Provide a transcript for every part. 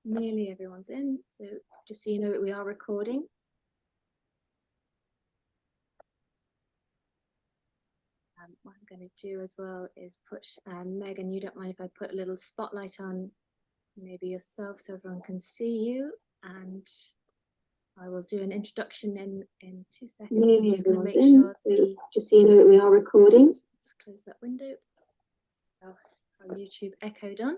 Nearly everyone's in, so just so you know, we are recording. What I'm going to do as well is put, Megan, you don't mind if I put a little spotlight on maybe yourself so everyone can see you, and I will do an introduction in 2 seconds. Nearly everyone's in, so just so you know, we are recording. Let's close that window. So our YouTube echo done.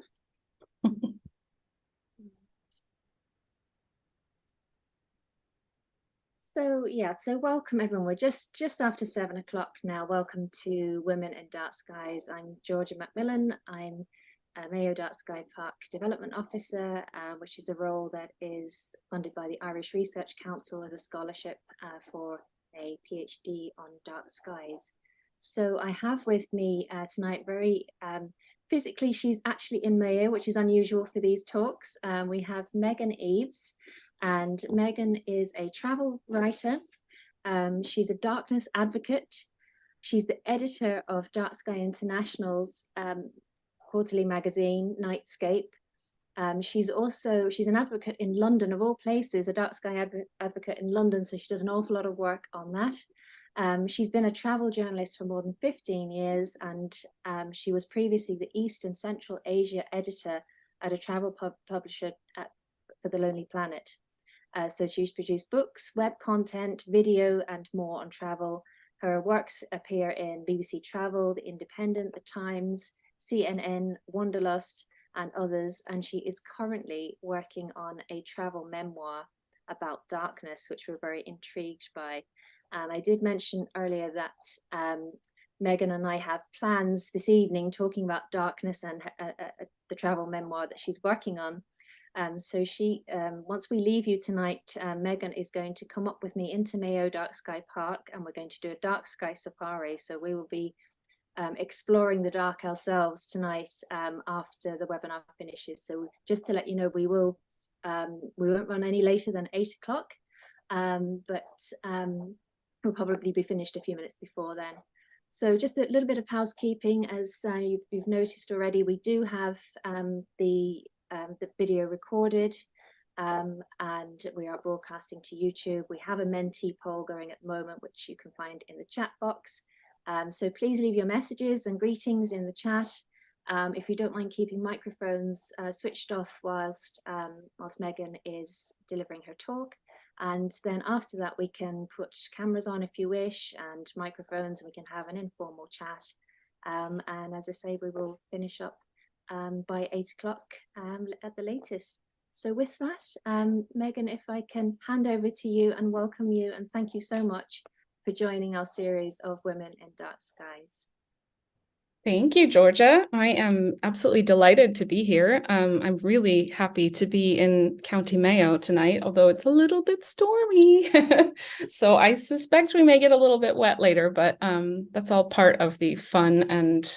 So yeah, so welcome everyone. We're just after 7 o'clock now. Welcome to Women in Dark Skies. I'm Georgia Macmillan. I'm a Mayo Dark Sky Park Development Officer, which is a role that is funded by the Irish Research Council as a scholarship for a PhD on dark skies. So I have with me tonight very physically, she's actually in Mayo, which is unusual for these talks. We have Megan Eaves. And Megan is a travel writer. She's a darkness advocate. She's the editor of DarkSky International's quarterly magazine, Nightscape. She's an advocate in London, of all places, a DarkSky advocate in London, so she does an awful lot of work on that. She's been a travel journalist for more than 15 years, and she was previously the East and Central Asia editor at a travel publisher for The Lonely Planet. So she's produced books, web content, video, and more on travel. Her works appear in BBC Travel, The Independent, The Times, CNN, Wanderlust, and others. And she is currently working on a travel memoir about darkness, which we're very intrigued by. And I did mention earlier that Megan and I have plans this evening talking about darkness and the travel memoir that she's working on. So once we leave you tonight, Megan is going to come up with me into Mayo Dark Sky Park, and we're going to do a dark sky safari. So we will be exploring the dark ourselves tonight after the webinar finishes. So just to let you know, we won't run any later than 8 o'clock, but we'll probably be finished a few minutes before then. So just a little bit of housekeeping. As you've noticed already, we do have the video recorded, and we are broadcasting to YouTube. We have a Menti poll going at the moment, which you can find in the chat box. So please leave your messages and greetings in the chat. If you don't mind keeping microphones switched off whilst Megan is delivering her talk. And then after that, we can put cameras on if you wish, and microphones, and we can have an informal chat. And as I say, we will finish up by 8 o'clock at the latest. So with that, Megan, if I can hand over to you and welcome you, and thank you so much for joining our series of Women in Dark Skies. Thank you, Georgia. I am absolutely delighted to be here. I'm really happy to be in County Mayo tonight, although it's a little bit stormy. So I suspect we may get a little bit wet later, but that's all part of the fun and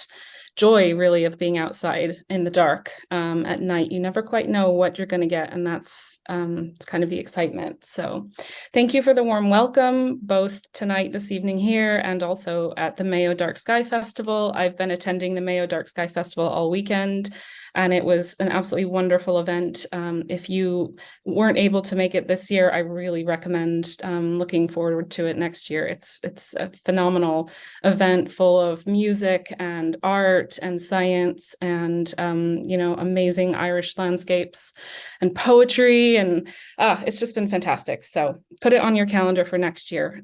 joy, really, of being outside in the dark at night. You never quite know what you're going to get, and that's it's kind of the excitement. So thank you for the warm welcome, both tonight, this evening here, and also at the Mayo Dark Sky Festival. I've been attending the Mayo Dark Sky Festival all weekend, and it was an absolutely wonderful event. If you weren't able to make it this year, I really recommend looking forward to it next year. It's a phenomenal event full of music and art and science and amazing Irish landscapes and poetry, and it's just been fantastic. So put it on your calendar for next year.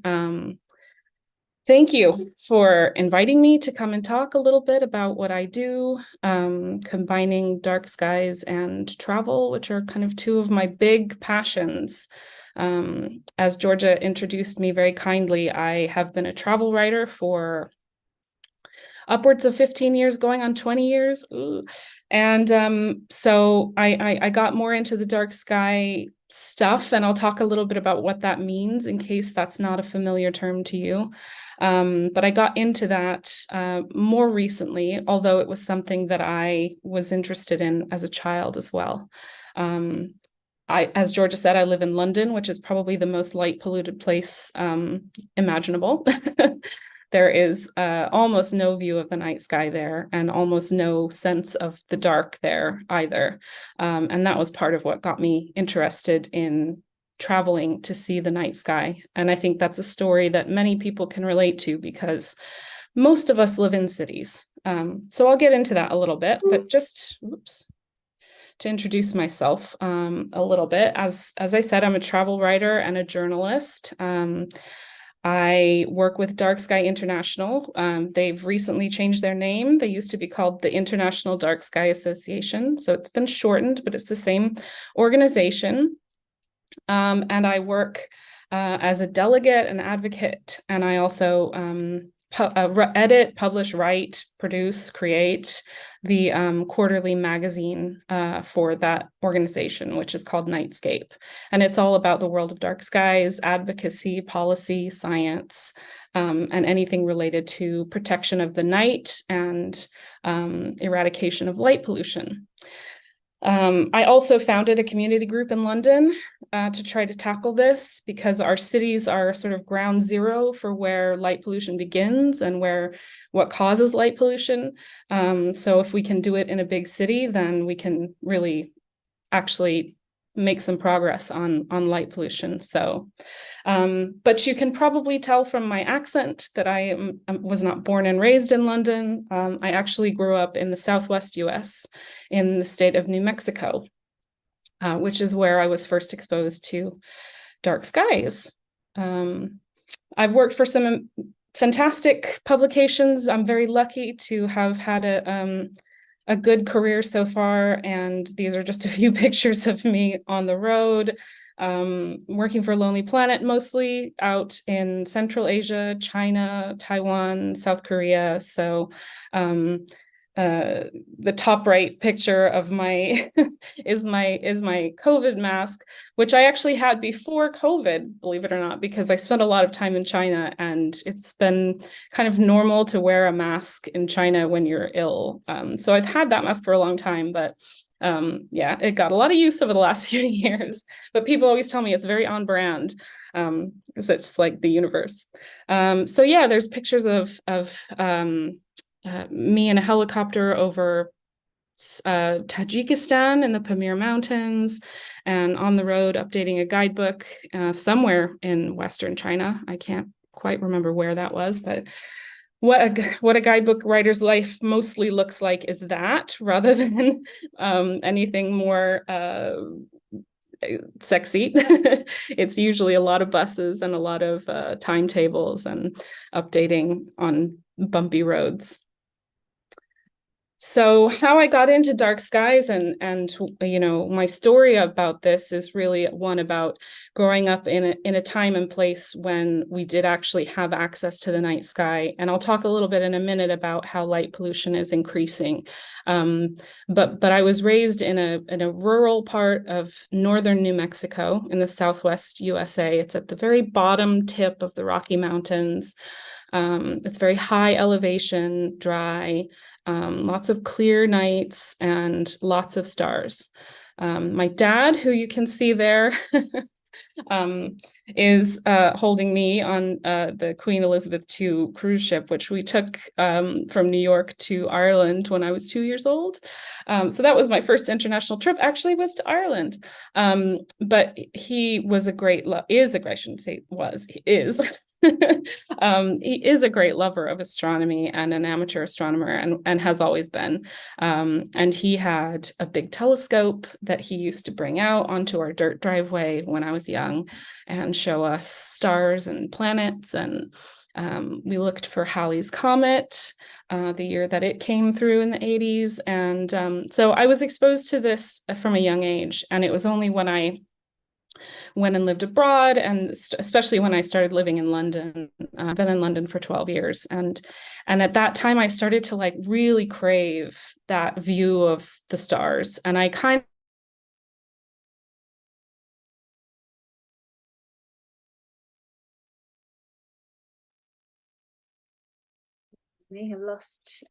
Thank you for inviting me to come and talk a little bit about what I do, combining dark skies and travel, which are kind of two of my big passions. As Georgia introduced me very kindly, I have been a travel writer for upwards of 15 years, going on 20 years. Ooh. And so I got more into the dark sky stuff, and I'll talk a little bit about what that means in case that's not a familiar term to you. But I got into that more recently, although it was something that I was interested in as a child as well. As Georgia said, I live in London, which is probably the most light polluted place imaginable. there is almost no view of the night sky there, and almost no sense of the dark there either. And that was part of what got me interested in traveling to see the night sky. And I think that's a story that many people can relate to, because most of us live in cities. So I'll get into that a little bit, but just, to introduce myself a little bit. As I said, I'm a travel writer and a journalist. I work with DarkSky International. They've recently changed their name. They used to be called the International Dark Sky Association. So it's been shortened, but it's the same organization. And I work as a delegate and advocate, and I also edit, publish, write, produce, create the quarterly magazine for that organization, which is called Nightscape. And it's all about the world of dark skies, advocacy, policy, science, and anything related to protection of the night and eradication of light pollution. I also founded a community group in London to try to tackle this, because our cities are sort of ground zero for where light pollution begins and what causes light pollution. So if we can do it in a big city, then we can really actually make some progress on light pollution. So, but you can probably tell from my accent that I was not born and raised in London. I actually grew up in the Southwest US in the state of New Mexico, which is where I was first exposed to dark skies. I've worked for some fantastic publications. I'm very lucky to have had a good career so far, and these are just a few pictures of me on the road, working for Lonely Planet, mostly out in Central Asia, China, Taiwan, South Korea. So the top right picture of my is my COVID mask, which I actually had before COVID, believe it or not, because I spent a lot of time in China, and it's been kind of normal to wear a mask in China when you're ill. So I've had that mask for a long time, but yeah, it got a lot of use over the last few years. But people always tell me it's very on brand, because it's like the universe. So yeah, there's pictures of me in a helicopter over Tajikistan in the Pamir Mountains, and on the road updating a guidebook somewhere in Western China. I can't quite remember where that was, but what a guidebook writer's life mostly looks like is that, rather than anything more sexy. It's usually a lot of buses and a lot of timetables and updating on bumpy roads. So how I got into dark skies and you know, my story about this is really one about growing up in a time and place when we did actually have access to the night sky. And I'll talk a little bit in a minute about how light pollution is increasing. But I was raised in a rural part of northern New Mexico in the Southwest USA. It's at the very bottom tip of the Rocky Mountains. It's very high elevation, dry, lots of clear nights, and lots of stars. My dad, who you can see there, is holding me on the Queen Elizabeth II cruise ship, which we took from New York to Ireland when I was 2 years old. So that was my first international trip, actually was to Ireland. But he was a great, I shouldn't say was, he is. He is a great lover of astronomy and an amateur astronomer, and has always been. And he had a big telescope that he used to bring out onto our dirt driveway when I was young and show us stars and planets. And we looked for Halley's Comet the year that it came through in the 80s. And so I was exposed to this from a young age. And it was only when I went and lived abroad, and especially when I started living in London. I've been in London for 12 years. And at that time, I started to like really crave that view of the stars. And I kind may have lost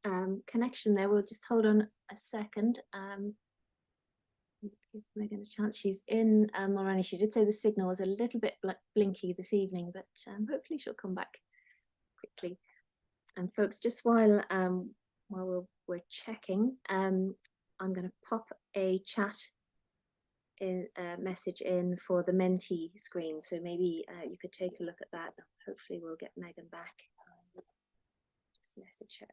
connection there. We'll just hold on a second. Give Megan a chance. She's in Morani. She did say the signal was a little bit blinky this evening, but hopefully she'll come back quickly. And folks, just while we're checking, I'm going to pop a chat message in for the Menti screen. So maybe you could take a look at that. Hopefully we'll get Megan back. Just message her.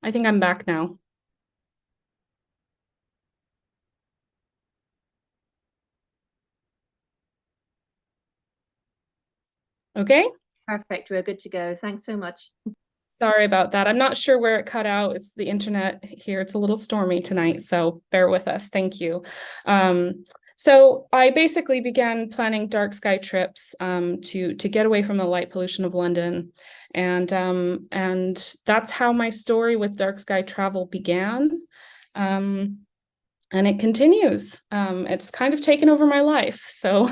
I think I'm back now. Okay. Perfect. We're good to go. Thanks so much. Sorry about that. I'm not sure where it cut out. It's the internet here. It's a little stormy tonight, so bear with us. Thank you. So I basically began planning dark sky trips to get away from the light pollution of London, and that's how my story with dark sky travel began. And it continues. It's kind of taken over my life. So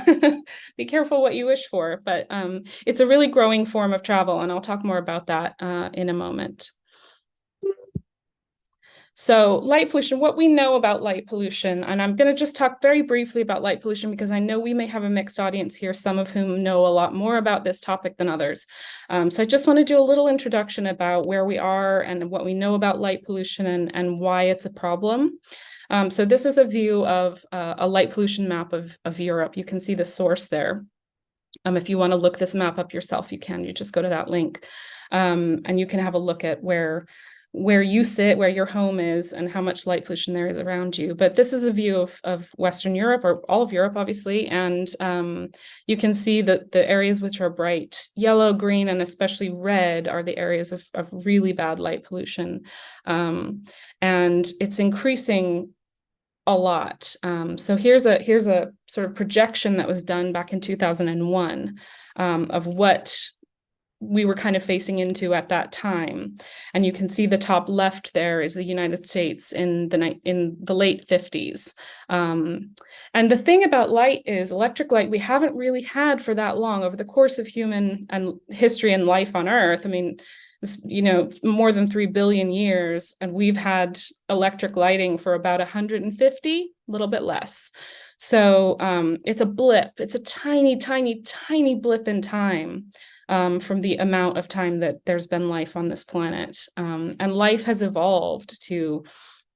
be careful what you wish for. But it's a really growing form of travel. And I'll talk more about that in a moment. So light pollution, what we know about light pollution, and I'm going to just talk very briefly about light pollution because I know we may have a mixed audience here, some of whom know a lot more about this topic than others. So I just want to do a little introduction about where we are and what we know about light pollution and why it's a problem. So this is a view of a light pollution map of Europe. You can see the source there. If you want to look this map up yourself, you can. You just go to that link, and you can have a look at where you sit, where your home is, and how much light pollution there is around you. But this is a view of Western Europe, or all of Europe, obviously, and you can see that the areas which are bright yellow, green, and especially red are the areas of really bad light pollution, and it's increasing a lot. So here's a sort of projection that was done back in 2001 of what we were kind of facing into at that time. And you can see the top left there is the United States in the late 50s. And the thing about light is electric light we haven't really had for that long over the course of human and history and life on Earth. I mean, more than 3 billion years, and we've had electric lighting for about 150, a little bit less. So it's a blip. It's a tiny, tiny, tiny blip in time from the amount of time that there's been life on this planet. And life has evolved to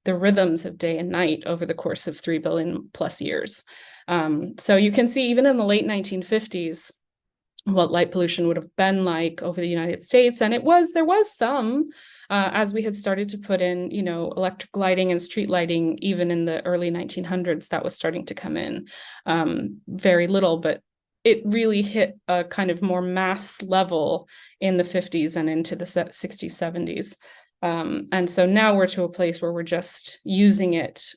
the rhythms of day and night over the course of 3 billion plus years. So you can see even in the late 1950s, what light pollution would have been like over the United States. And there was some, as we had started to put in, electric lighting and street lighting, even in the early 1900s, that was starting to come in. Very little, but it really hit a kind of more mass level in the 50s and into the 60s, 70s. And so now we're to a place where we're just using it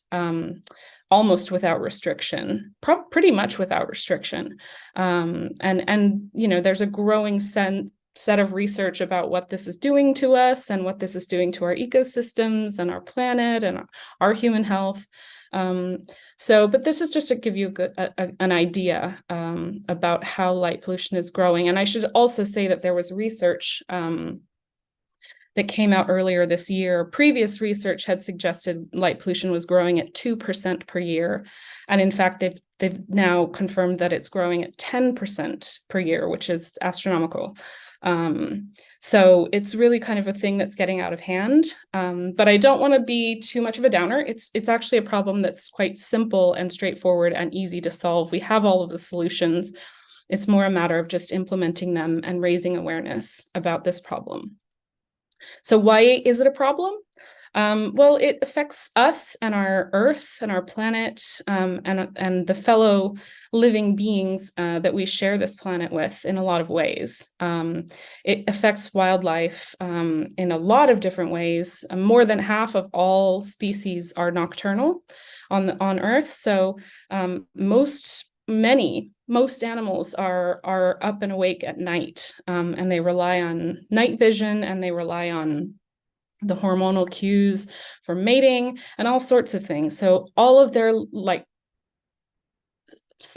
almost without restriction, pretty much without restriction. And there's a growing set of research about what this is doing to us and what this is doing to our ecosystems and our planet and our human health. But this is just to give you an idea about how light pollution is growing. And I should also say that there was research that came out earlier this year. Previous research had suggested light pollution was growing at 2% per year. And in fact, they've now confirmed that it's growing at 10% per year, which is astronomical. So it's really kind of a thing that's getting out of hand. But I don't want to be too much of a downer. It's actually a problem that's quite simple and straightforward and easy to solve. We have all of the solutions. It's more a matter of just implementing them and raising awareness about this problem. So why is it a problem? Well, it affects us and our Earth and our planet and the fellow living beings that we share this planet with in a lot of ways. It affects wildlife in a lot of different ways. More than half of all species are nocturnal on Earth. So most animals are up and awake at night, and they rely on night vision, and they rely on the hormonal cues for mating and all sorts of things. So all of their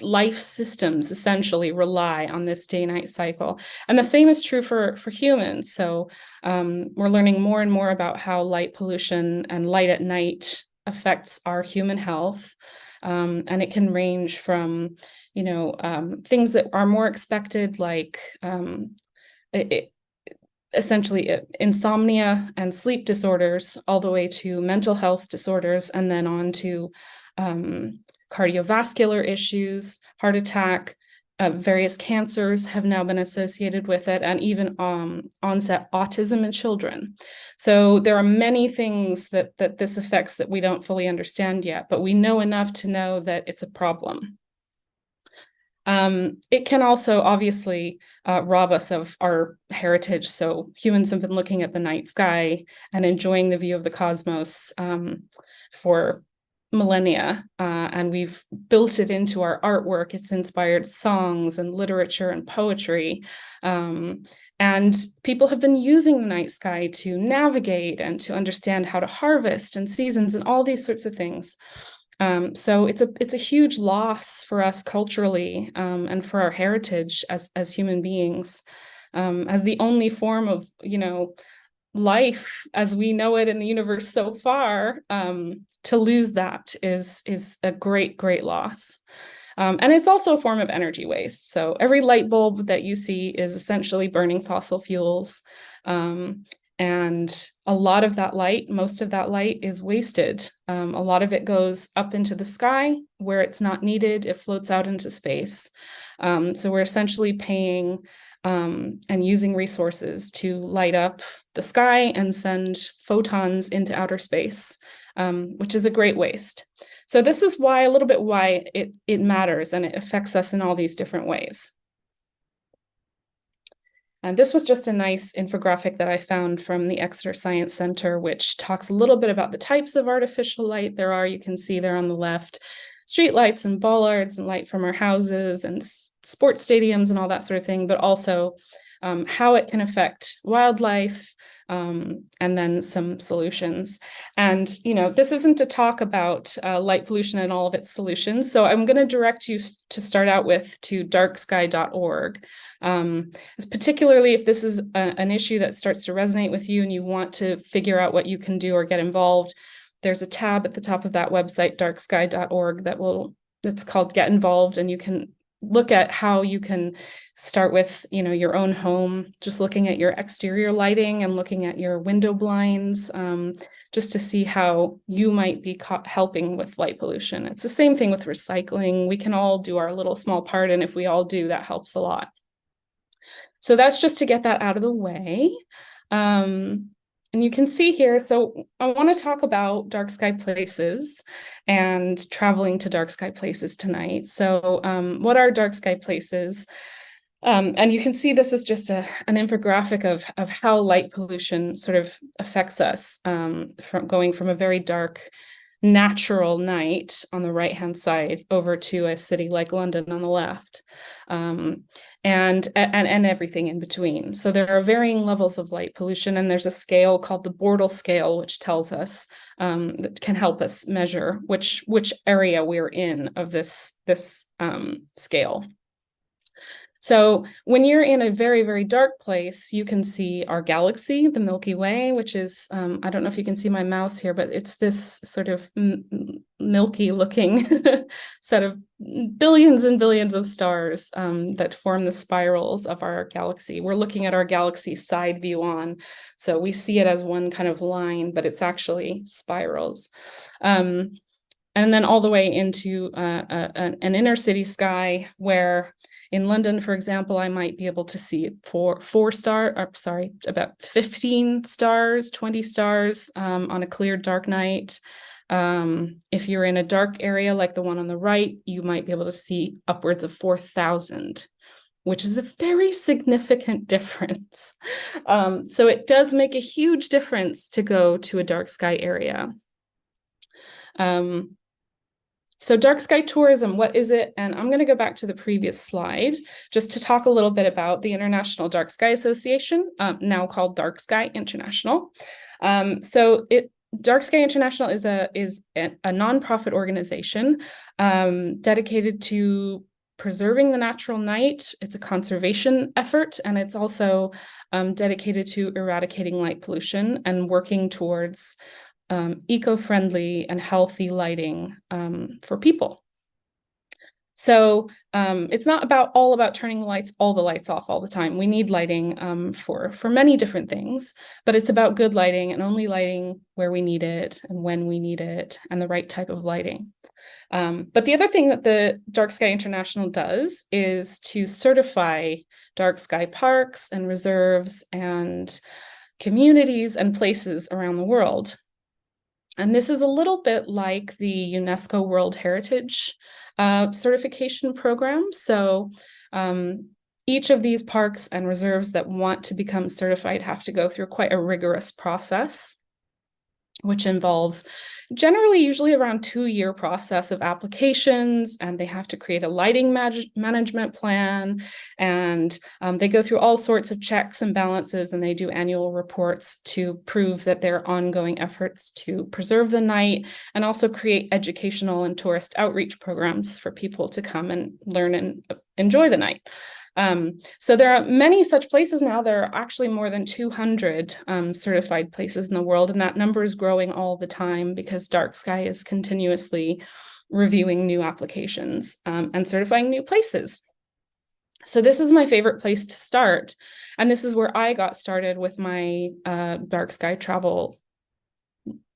life systems essentially rely on this day-night cycle. And the same is true for humans. So we're learning more and more about how light pollution and light at night affects our human health. And it can range from, things that are more expected, like essentially insomnia and sleep disorders, all the way to mental health disorders, and then on to cardiovascular issues, heart attack, various cancers have now been associated with it, and even onset autism in children. So there are many things that this affects that we don't fully understand yet, but we know enough to know that it's a problem. It can also obviously rob us of our heritage. So humans have been looking at the night sky and enjoying the view of the cosmos for millennia, and we've built it into our artwork. It's inspired songs and literature and poetry. And people have been using the night sky to navigate and to understand how to harvest and seasons and all these sorts of things. So it's a huge loss for us culturally, and for our heritage as human beings, as the only form of, life as we know it in the universe so far. To lose that is a great loss. And it's also a form of energy waste. So every light bulb that you see is essentially burning fossil fuels. And a lot of that light, most of that light is wasted. A lot of it goes up into the sky where it's not needed. It floats out into space. So we're essentially paying and using resources to light up the sky and send photons into outer space, which is a great waste. So this is why it matters, and it affects us in all these different ways. And this was just a nice infographic that I found from the Exeter Science Center, which talks a little bit about the types of artificial light there are. You can see there on the left, street lights and bollards and light from our houses and sports stadiums and all that sort of thing, but also how it can affect wildlife, and then some solutions. And, this isn't to talk about light pollution and all of its solutions. So I'm going to direct you to start out with to darksky.org. Particularly if this is an issue that starts to resonate with you and you want to figure out what you can do or get involved, there's a tab at the top of that website, darksky.org, that's called Get Involved, and you can look at how you can start with, your own home, just looking at your exterior lighting and looking at your window blinds, just to see how you might be helping with light pollution. It's the same thing with recycling. We can all do our little small part, and if we all do, that helps a lot. So that's just to get that out of the way. And you can see here, so I want to talk about dark sky places and traveling to dark sky places tonight. So what are dark sky places? And you can see this is just an infographic of how light pollution sort of affects us, from going from a very dark natural night on the right-hand side over to a city like London on the left, and everything in between. So there are varying levels of light pollution, and there's a scale called the Bortle scale, which tells us, that can help us measure which area we're in of this scale. So when you're in a very, very dark place, you can see our galaxy, the Milky Way, which is, I don't know if you can see my mouse here, but it's this sort of milky looking set of billions and billions of stars that form the spirals of our galaxy. We're looking at our galaxy side view on, so we see it as one kind of line, but it's actually spirals. And then all the way into an inner city sky, where in London, for example, I might be able to see about 15 stars, 20 stars on a clear, dark night. If you're in a dark area like the one on the right, you might be able to see upwards of 4,000, which is a very significant difference. So it does make a huge difference to go to a dark sky area. So dark sky tourism, what is it? And I'm going to go back to the previous slide just to talk a little bit about the International Dark Sky Association, now called DarkSky International. So DarkSky International is a nonprofit organization dedicated to preserving the natural night. It's a conservation effort, and it's also dedicated to eradicating light pollution and working towards eco-friendly and healthy lighting for people. So it's not all about turning all the lights off all the time. We need lighting for many different things, but it's about good lighting and only lighting where we need it and when we need it and the right type of lighting. But the other thing that the DarkSky International does is to certify dark sky parks and reserves and communities and places around the world. And this is a little bit like the UNESCO World Heritage certification program. So each of these parks and reserves that want to become certified have to go through quite a rigorous process, which involves usually around 2-year process of applications, and they have to create a lighting management plan, and they go through all sorts of checks and balances, and they do annual reports to prove that their ongoing efforts to preserve the night and also create educational and tourist outreach programs for people to come and learn and enjoy the night. So there are many such places now. There are actually more than 200 certified places in the world, and that number is growing all the time because DarkSky is continuously reviewing new applications and certifying new places. So this is my favorite place to start, and this is where I got started with my DarkSky travel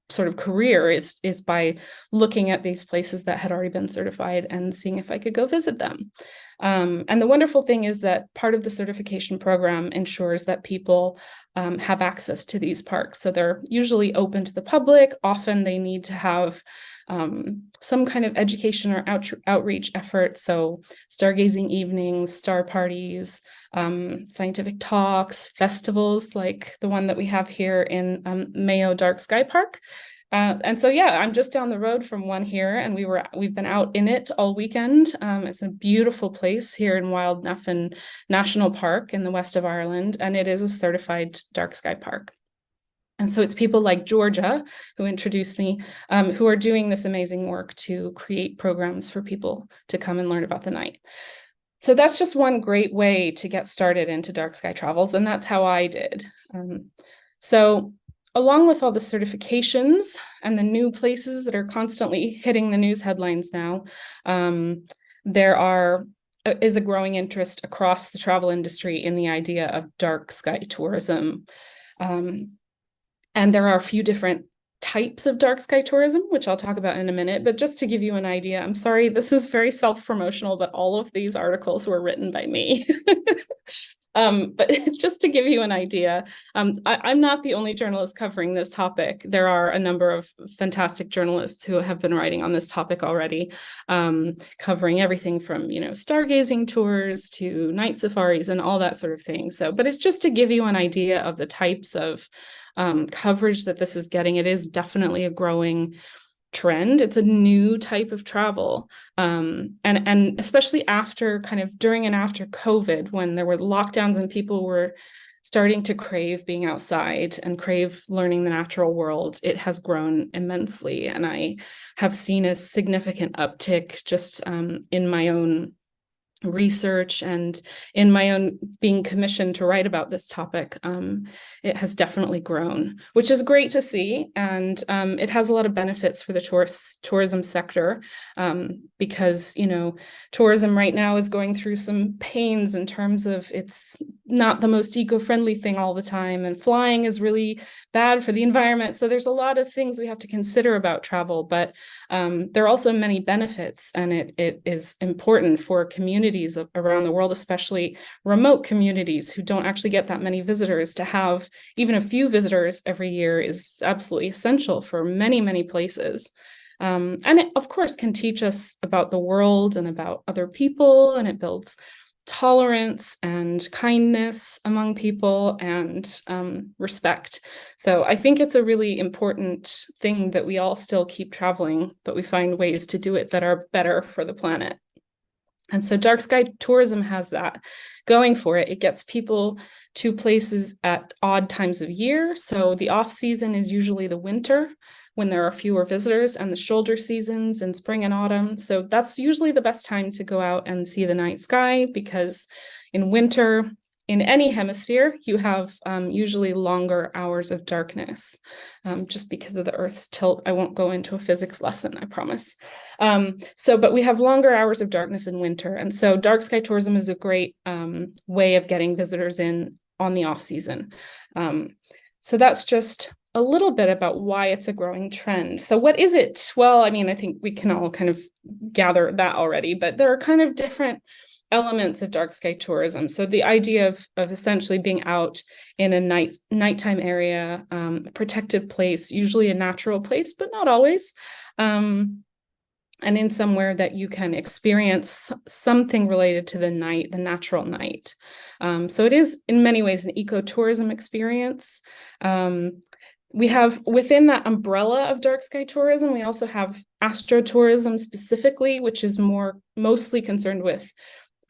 sort of career is by looking at these places that had already been certified and seeing if I could go visit them. And the wonderful thing is that part of the certification program ensures that people have access to these parks. So they're usually open to the public. Often they need to have some kind of education or outreach effort. So stargazing evenings, star parties, scientific talks, festivals like the one that we have here in Mayo Dark Sky Park. And so, yeah, I'm just down the road from one here, and we've been out in it all weekend. It's a beautiful place here in Wildnuffin National Park in the west of Ireland, and it is a certified dark sky park. And so it's people like Georgia, who introduced me, who are doing this amazing work to create programs for people to come and learn about the night. So that's just one great way to get started into dark sky travels, and that's how I did. So along with all the certifications and the new places that are constantly hitting the news headlines now, there is a growing interest across the travel industry in the idea of dark sky tourism. And there are a few different types of dark sky tourism, which I'll talk about in a minute. But just to give you an idea, I'm sorry, this is very self-promotional, but all of these articles were written by me. But just to give you an idea, I'm not the only journalist covering this topic. There are a number of fantastic journalists who have been writing on this topic already, covering everything from, stargazing tours to night safaris and all that sort of thing. But it's just to give you an idea of the types of coverage that this is getting. It is definitely a growing trend. It's a new type of travel. And especially during and after COVID, when there were lockdowns and people were starting to crave being outside and crave learning the natural world, it has grown immensely. And I have seen a significant uptick just in my own research and in my own being commissioned to write about this topic. It has definitely grown, which is great to see. And it has a lot of benefits for the tourism sector because, tourism right now is going through some pains in terms of it's not the most eco-friendly thing all the time. And flying is really bad for the environment. So there's a lot of things we have to consider about travel, but there are also many benefits, and it is important for communities around the world, especially remote communities who don't actually get that many visitors. To have even a few visitors every year is absolutely essential for many, many places. And it, of course, can teach us about the world and about other people, and it builds tolerance and kindness among people and respect. So I think it's a really important thing that we all still keep traveling, but we find ways to do it that are better for the planet. And so dark sky tourism has that going for it. It gets people to places at odd times of year. So the off season is usually the winter, when there are fewer visitors, and the shoulder seasons in spring and autumn. So that's usually the best time to go out and see the night sky, because in winter, in any hemisphere, you have usually longer hours of darkness, just because of the Earth's tilt. I won't go into a physics lesson, I promise. But we have longer hours of darkness in winter. And so dark sky tourism is a great way of getting visitors in on the off season. So that's just a little bit about why it's a growing trend. So what is it? Well, I mean, I think we can all kind of gather that already, but there are kind of different elements of dark sky tourism. So the idea of essentially being out in a nighttime area, protected place, usually a natural place, but not always, and in somewhere that you can experience something related to the night, the natural night. So it is in many ways an ecotourism experience. We have, within that umbrella of dark sky tourism, we also have astrotourism specifically, which is mostly concerned with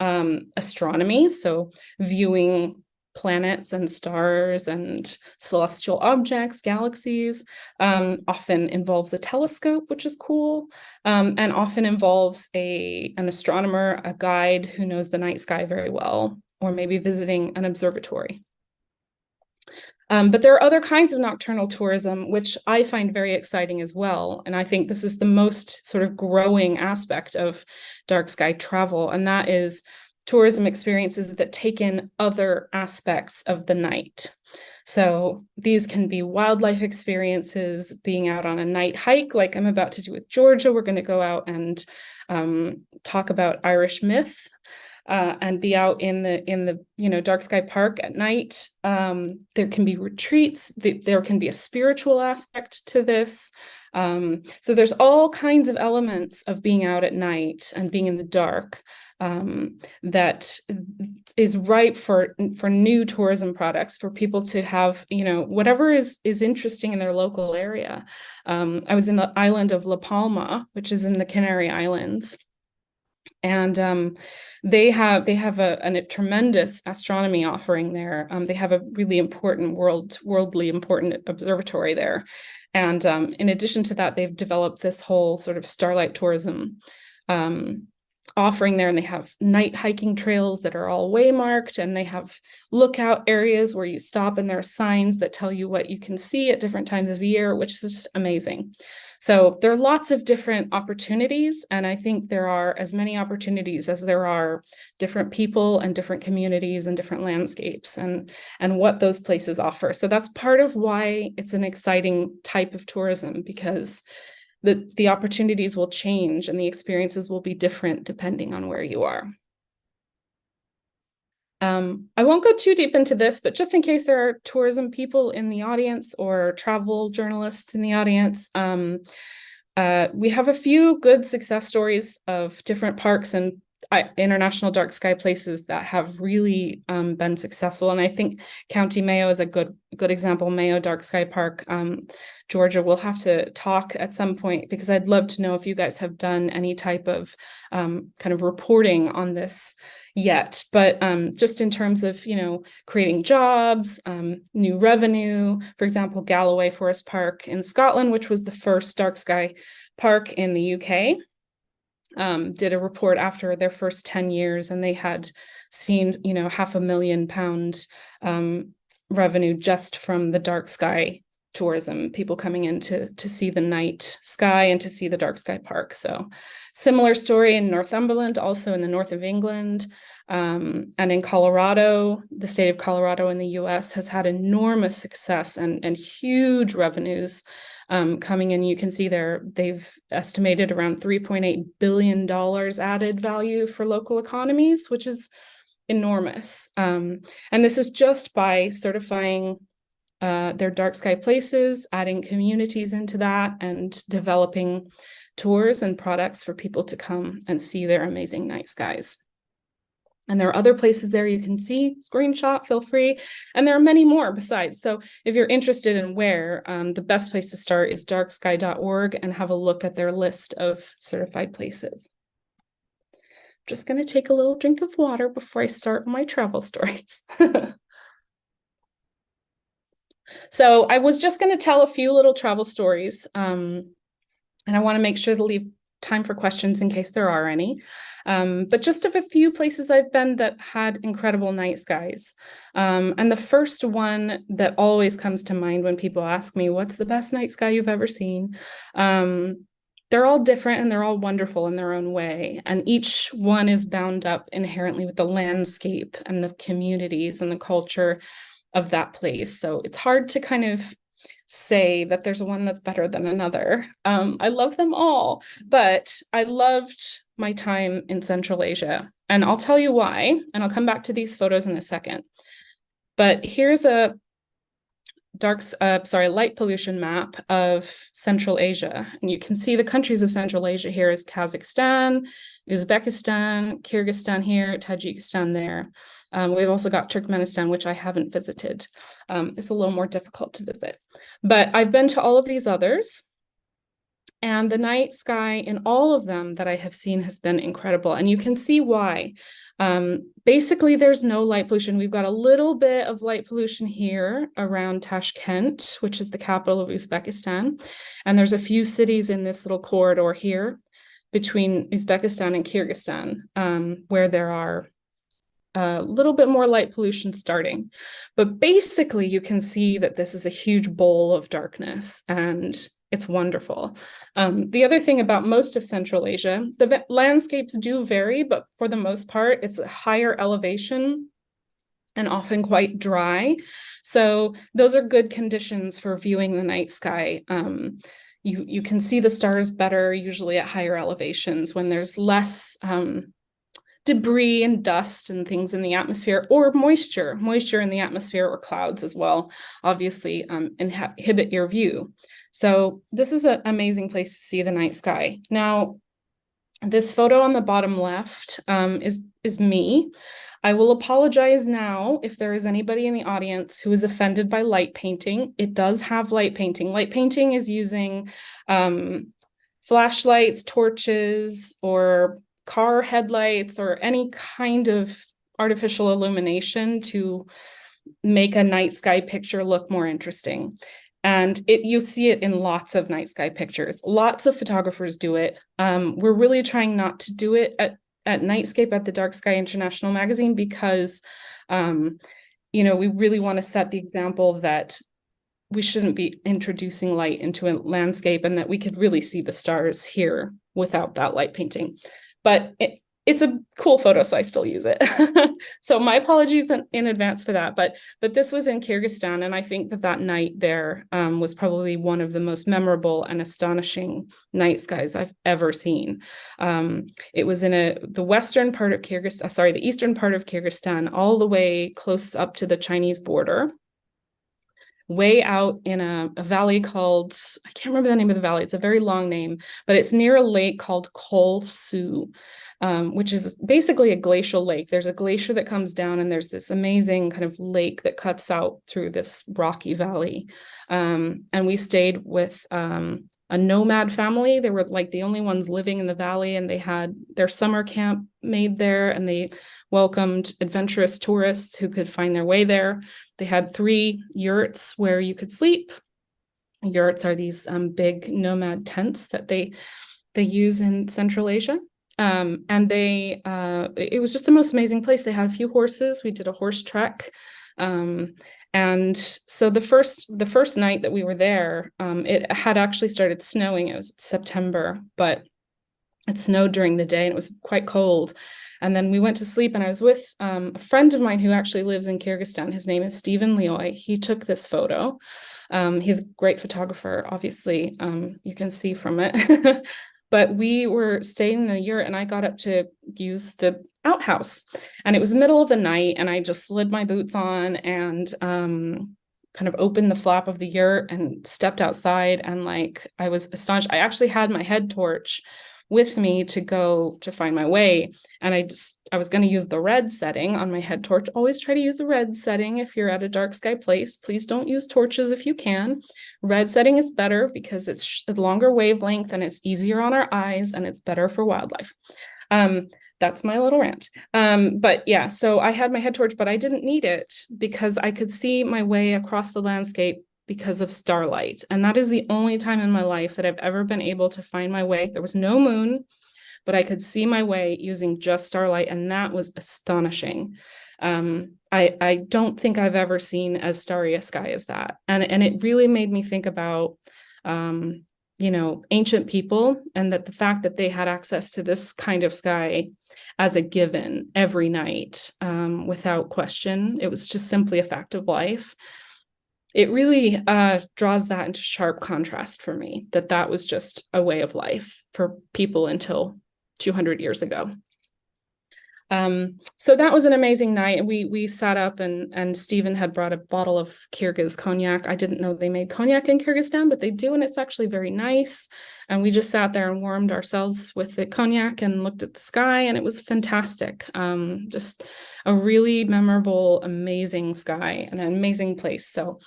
astronomy, so viewing planets and stars and celestial objects, galaxies. Often involves a telescope, which is cool, and often involves an astronomer, a guide who knows the night sky very well, or maybe visiting an observatory. But there are other kinds of nocturnal tourism, which I find very exciting as well. And I think this is the most sort of growing aspect of dark sky travel. And that is tourism experiences that take in other aspects of the night. So these can be wildlife experiences, being out on a night hike, like I'm about to do with Georgia. We're going to go out and talk about Irish myth. And be out in the dark sky park at night. There can be retreats. There can be a spiritual aspect to this. So there's all kinds of elements of being out at night and being in the dark that is ripe for new tourism products, for people to have, whatever is interesting in their local area. I was in the island of La Palma, which is in the Canary Islands. And they have a tremendous astronomy offering there. They have a really important worldly important observatory there. And in addition to that, they've developed this whole sort of starlight tourism offering there. And they have night hiking trails that are all waymarked, and they have lookout areas where you stop, and there are signs that tell you what you can see at different times of year, which is just amazing. So there are lots of different opportunities, and I think there are as many opportunities as there are different people and different communities and different landscapes and what those places offer. So that's part of why it's an exciting type of tourism, because the opportunities will change and the experiences will be different depending on where you are. I won't go too deep into this, but just in case there are tourism people in the audience or travel journalists in the audience, we have a few good success stories of different parks and international dark sky places that have really been successful. And I think County Mayo is a good example. Mayo Dark Sky Park, Georgia, we'll have to talk at some point, because I'd love to know if you guys have done any type of kind of reporting on this yet. But just in terms of, creating jobs, new revenue, for example, Galloway Forest Park in Scotland, which was the first dark sky park in the UK, did a report after their first 10 years, and they had seen, £500,000 revenue just from the dark sky tourism, people coming in to see the night sky and to see the dark sky park. So similar story in Northumberland, also in the north of England, and in Colorado. The state of Colorado in the US has had enormous success and huge revenues coming in. You can see they've estimated around $3.8 billion added value for local economies, which is enormous. And this is just by certifying their dark sky places, adding communities into that, and developing tours and products for people to come and see their amazing night skies. And there are other places there you can see, screenshot, feel free. And there are many more besides. So if you're interested in where, the best place to start is darksky.org and have a look at their list of certified places. just going to take a little drink of water before I start my travel stories. So I was just going to tell a few little travel stories, and I want to make sure to leave time for questions in case there are any. But just of a few places I've been that had incredible night skies. And the first one that always comes to mind when people ask me, what's the best night sky you've ever seen? They're all different and they're all wonderful in their own way. And each one is bound up inherently with the landscape and the communities and the culture of that place. So it's hard to kind of say that there's one that's better than another. I love them all, but I loved my time in Central Asia. And I'll tell you why, and I'll come back to these photos in a second. But here's a light pollution map of Central Asia. And you can see the countries of Central Asia here is Kazakhstan, Uzbekistan, Kyrgyzstan here, Tajikistan there. We've also got Turkmenistan, which I haven't visited. It's a little more difficult to visit. But I've been to all of these others. And the night sky in all of them that I have seen has been incredible. And you can see why. Basically, there's no light pollution. We've got a little bit of light pollution here around Tashkent, which is the capital of Uzbekistan. And there's a few cities in this little corridor here between Uzbekistan and Kyrgyzstan, where there are a little bit more light pollution starting. But basically, you can see that this is a huge bowl of darkness, and it's wonderful. The other thing about most of Central Asia, the landscapes do vary, but for the most part, it's a higher elevation and often quite dry. So those are good conditions for viewing the night sky. You can see the stars better usually at higher elevations when there's less debris and dust and things in the atmosphere, or moisture in the atmosphere, or clouds as well, obviously inhibit your view. So this is an amazing place to see the night sky. Now, this photo on the bottom left is me. I will apologize now if there is anybody in the audience who is offended by light painting. It does have light painting. Light painting is using flashlights, torches, or car headlights, or any kind of artificial illumination to make a night sky picture look more interesting. And you see it in lots of night sky pictures. Lots of photographers do it. We're really trying not to do it at Nightscape at the DarkSky International magazine because, we really want to set the example that we shouldn't be introducing light into a landscape, and that we could really see the stars here without that light painting. But it's a cool photo, so I still use it. So my apologies in advance for that. But this was in Kyrgyzstan, and I think that night there was probably one of the most memorable and astonishing night skies I've ever seen. It was in the western part of Kyrgyzstan, the eastern part of Kyrgyzstan, all the way close up to the Chinese border. Way out in a valley called, I can't remember the name of the valley. It's a very long name, but it's near a lake called Kol Su, which is basically a glacial lake. There's a glacier that comes down, and there's this amazing kind of lake that cuts out through this rocky valley. And we stayed with a nomad family. They were like the only ones living in the valley, and they had their summer camp made there, and they welcomed adventurous tourists who could find their way there. They had 3 yurts where you could sleep. Yurts are these big nomad tents that they use in Central Asia. And it was just the most amazing place. They had a few horses. We did a horse trek. And so the first night that we were there, it had actually started snowing. It was September, but it snowed during the day and it was quite cold. And then we went to sleep, and I was with a friend of mine who actually lives in Kyrgyzstan. His name is Stephen Leoy. He took this photo. He's a great photographer, obviously. You can see from it. But we were staying in the yurt, and I got up to use the outhouse. And it was middle of the night, and I just slid my boots on and kind of opened the flap of the yurt and stepped outside. And I was astonished. I actually had my head torch with me to go to find my way. And I was going to use the red setting on my head torch. Always try to use a red setting if you're at a dark sky place. Please don't use torches if you can. Red setting is better because it's a longer wavelength and it's easier on our eyes and it's better for wildlife. That's my little rant. But yeah, so I had my head torch, but I didn't need it because I could see my way across the landscape because of starlight. And that is the only time in my life that I've ever been able to find my way. There was no moon, but I could see my way using just starlight, and that was astonishing. I don't think I've ever seen as starry a sky as that. And it really made me think about ancient people, and that the fact that they had access to this kind of sky as a given every night, without question. It was just simply a fact of life. It really draws that into sharp contrast for me, that was just a way of life for people until 200 years ago. So that was an amazing night. We sat up, and Stephen had brought a bottle of Kyrgyz cognac. I didn't know they made cognac in Kyrgyzstan, but they do, and it's actually very nice. And we just sat there and warmed ourselves with the cognac and looked at the sky, and it was fantastic. Just a really memorable, amazing sky and an amazing place. So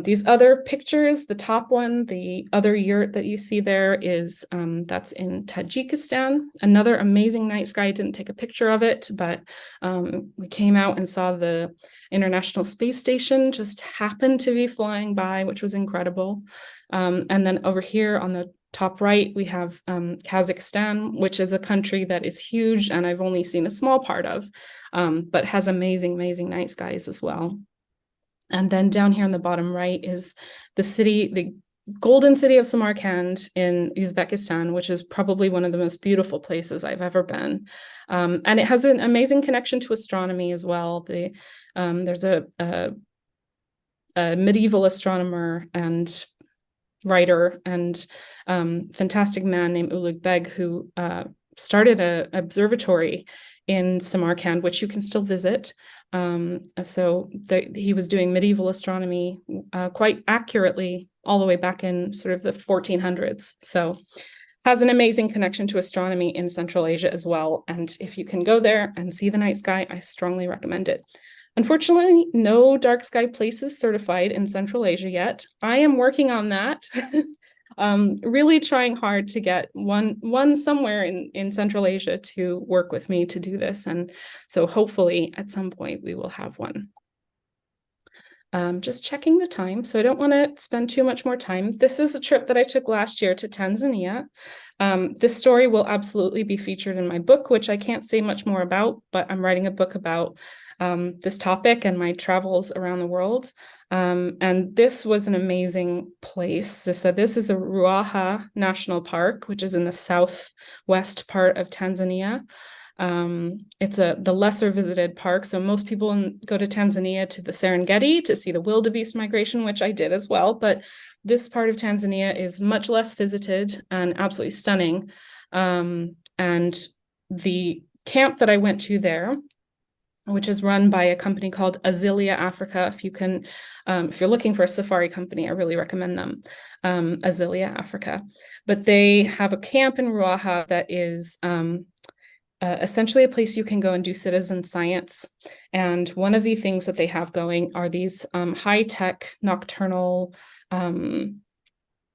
these other pictures, the top one, the other yurt that you see there is, that's in Tajikistan, another amazing night sky. I didn't take a picture of it, but we came out and saw the International Space Station just happened to be flying by, which was incredible. And then over here on the top right, we have Kazakhstan, which is a country that is huge and I've only seen a small part of, but has amazing, amazing night skies as well. And then down here on the bottom right is the city, the golden city of Samarkand in Uzbekistan, which is probably one of the most beautiful places I've ever been. And it has an amazing connection to astronomy as well. There's a medieval astronomer and writer and fantastic man named Ulugh Beg, who started an observatory in Samarkand, which you can still visit. He was doing medieval astronomy quite accurately all the way back in sort of the 1400s. So has an amazing connection to astronomy in Central Asia as well. And if you can go there and see the night sky, I strongly recommend it. Unfortunately, no dark sky places certified in Central Asia yet. I am working on that. Really trying hard to get one somewhere in Central Asia to work with me to do this. And so hopefully at some point we will have one. Just checking the time, so I don't want to spend too much more time. This is a trip that I took last year to Tanzania. This story will absolutely be featured in my book, which I can't say much more about, but I'm writing a book about this topic and my travels around the world. And this was an amazing place. This is a Ruaha National Park, which is in the southwest part of Tanzania. It's the lesser visited park. So most people go to Tanzania to the Serengeti to see the wildebeest migration, which I did as well. But this part of Tanzania is much less visited and absolutely stunning. And the camp that I went to there, which is run by a company called Azilia Africa. If you're looking for a safari company, I really recommend them, Azilia Africa. But they have a camp in Ruaha that is essentially a place you can go and do citizen science. And one of the things that they have going are these high-tech nocturnal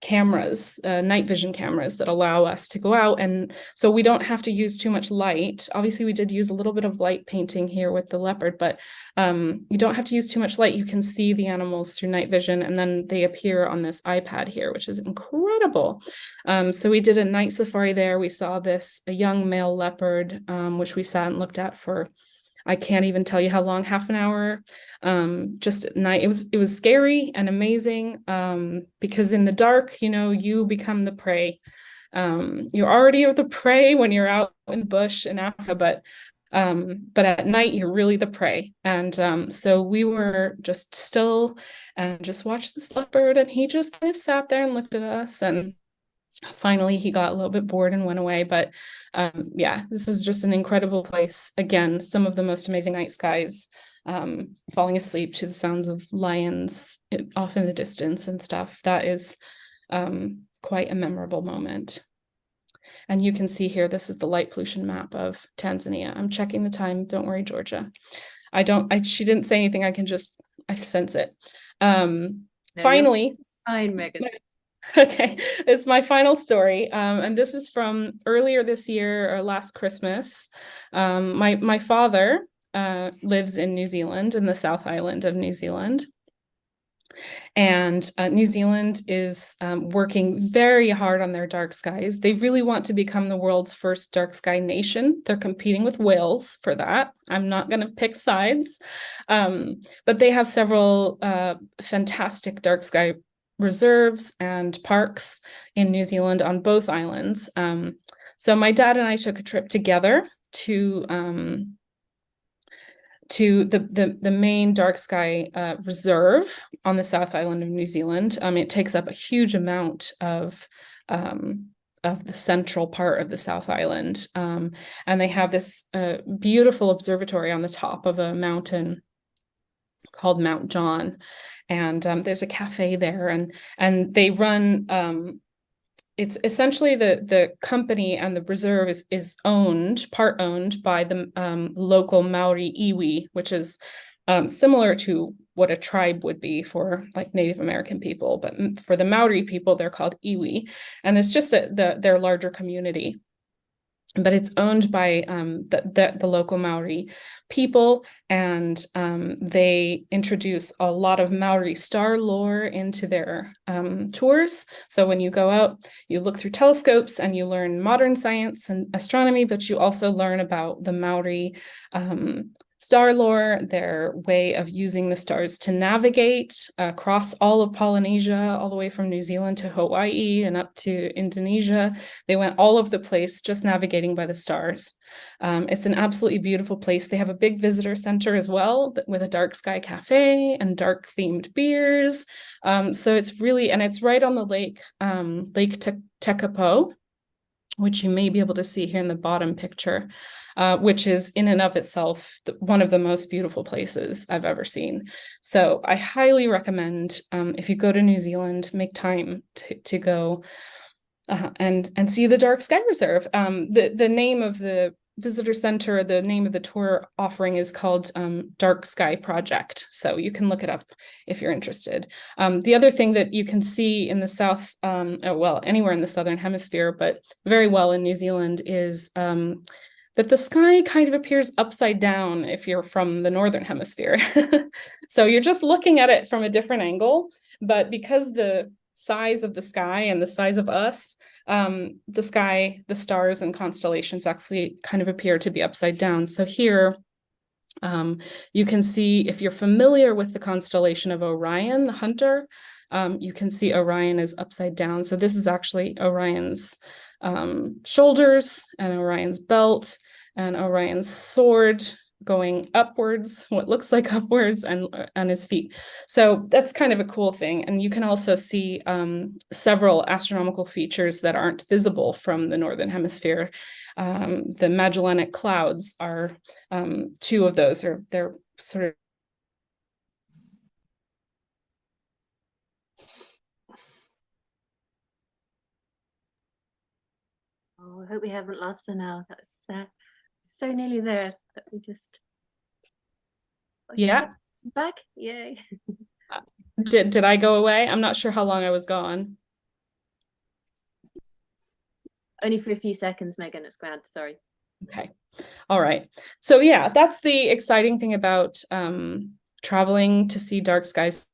cameras, night vision cameras that allow us to go out. And so we don't have to use too much light. Obviously, we did use a little bit of light painting here with the leopard, but you don't have to use too much light. You can see the animals through night vision, and then they appear on this iPad here, which is incredible. So we did a night safari there. We saw a young male leopard, which we sat and looked at for, I can't even tell you how long, half an hour, just at night. It was scary and amazing, because in the dark, you become the prey. You're already the prey when you're out in the bush in Africa, but at night you're really the prey. And so we were just still and just watched this leopard, and he just kind of sat there and looked at us, and finally he got a little bit bored and went away. But this is just an incredible place. Again, some of the most amazing night skies, falling asleep to the sounds of lions off in the distance and stuff. That is quite a memorable moment. And you can see here, this is the light pollution map of Tanzania. I'm checking the time. Don't worry, Georgia. She didn't say anything. I sense it. No, Finally. fine, Megan. Okay, it's my final story, and this is from earlier this year or last Christmas. My father lives in New Zealand, in the South Island of New Zealand. And New Zealand is working very hard on their dark skies. They really want to become the world's first dark sky nation. They're competing with Wales for that. I'm not going to pick sides, but they have several fantastic dark sky reserves and parks in New Zealand on both islands. So my dad and I took a trip together to the main dark sky reserve on the South Island of New Zealand. It takes up a huge amount of the central part of the South Island. And they have this beautiful observatory on the top of a mountain called Mount John. And there's a cafe there, and they run it's essentially the company and the reserve is part owned by the local Maori iwi, which is similar to what a tribe would be for like Native American people. But for the Maori people, they're called iwi. And it's just their larger community. But it's owned by the local Maori people, and they introduce a lot of Maori star lore into their tours. So when you go out, you look through telescopes and you learn modern science and astronomy, but you also learn about the Maori star lore, their way of using the stars to navigate across all of Polynesia, all the way from New Zealand to Hawaii and up to Indonesia. They went all over the place just navigating by the stars. It's an absolutely beautiful place. They have a big visitor center as well with a dark sky cafe and dark themed beers. So it's really, and it's right on the lake, Lake Tekapo, which you may be able to see here in the bottom picture, which is in and of itself one of the most beautiful places I've ever seen. So I highly recommend, if you go to New Zealand, make time to go and see the Dark Sky Reserve. The name of the visitor center, the name of the tour offering is called Dark Sky Project. So you can look it up if you're interested. The other thing that you can see in the South, well, anywhere in the Southern Hemisphere, but very well in New Zealand, is that the sky kind of appears upside down if you're from the Northern Hemisphere. So you're just looking at it from a different angle, but because the size of the sky and the size of us, the sky, the stars and constellations actually kind of appear to be upside down. So here you can see, if you're familiar with the constellation of Orion, the hunter, you can see Orion is upside down. So this is actually Orion's shoulders and Orion's belt and Orion's sword going upwards, what looks like upwards, and his feet. So that's kind of a cool thing. And you can also see several astronomical features that aren't visible from the Northern Hemisphere. The Magellanic Clouds are two of those, or they're sort of Oh, I hope we haven't lost her now. That's so nearly there that we just. Oh, yeah. She's back. Yay. Did I go away? I'm not sure how long I was gone. Only for a few seconds, Megan. It's grand. Sorry. Okay. All right. So yeah, that's the exciting thing about traveling to see dark skies.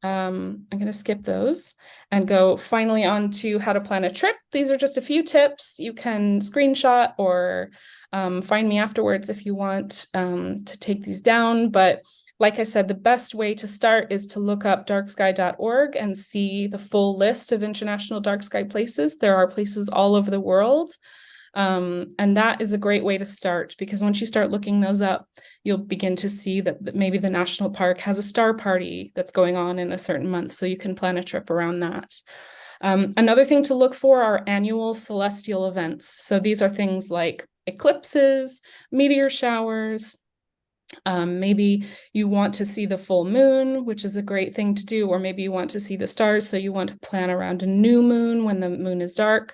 I'm going to skip those and go finally on to how to plan a trip. These are just a few tips. You can screenshot or find me afterwards if you want to take these down. But like I said, the best way to start is to look up darksky.org and see the full list of international dark sky places. There are places all over the world. And that is a great way to start, because once you start looking those up, you'll begin to see that maybe the national park has a star party that's going on in a certain month, so you can plan a trip around that. Another thing to look for are annual celestial events. So these are things like eclipses, meteor showers. Maybe you want to see the full moon, which is a great thing to do, or maybe you want to see the stars, so you want to plan around a new moon when the moon is dark.